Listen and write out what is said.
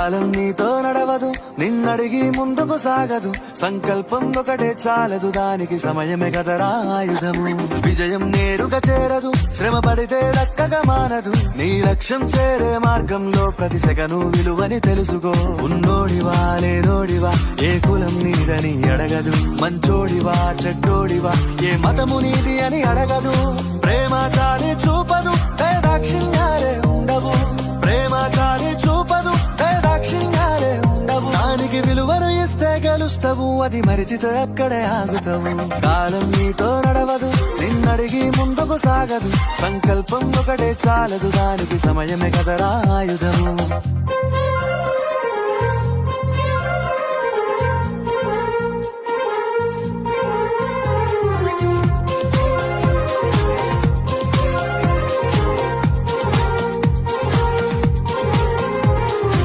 కాలం నీతో నడవదు, నిన్నడిగి ముందుకు సాగదు. సంకల్పం ఒకటే చాలదు, దానికి సమయమే కదరా ఆయుధము. విజయం నేరుగా చేరదు, శ్రమ పడితే దక్కగా మానదు. నీ లక్ష్యం చేరే మార్గంలో ప్రతి సెకను విలువని తెలుసుకో. ఉన్నోడివా లేనోడివా, ఏ కులం నీదని అడగదు. మంచోడివా చెడ్డోడివా, ఏ మతము నీది అని అడగదు. ప్రేమ చాలి చూపదు, దాక్షిణ్యాలే ఉండవు. ప్రేమ చాలి చూపదు, దాక్షిణ్యాలే ఉండవు. దానికి విలువను ఇస్తే గెలుస్తావు, అది మరిచితే అక్కడే ఆగుతావు. కాలం నీతో నడవదు, నిన్నడిగి ముందుకు సాగదు. సంకల్పం ఒకటే చాలదు, దానికి సమయమే కదరా ఆయుధము.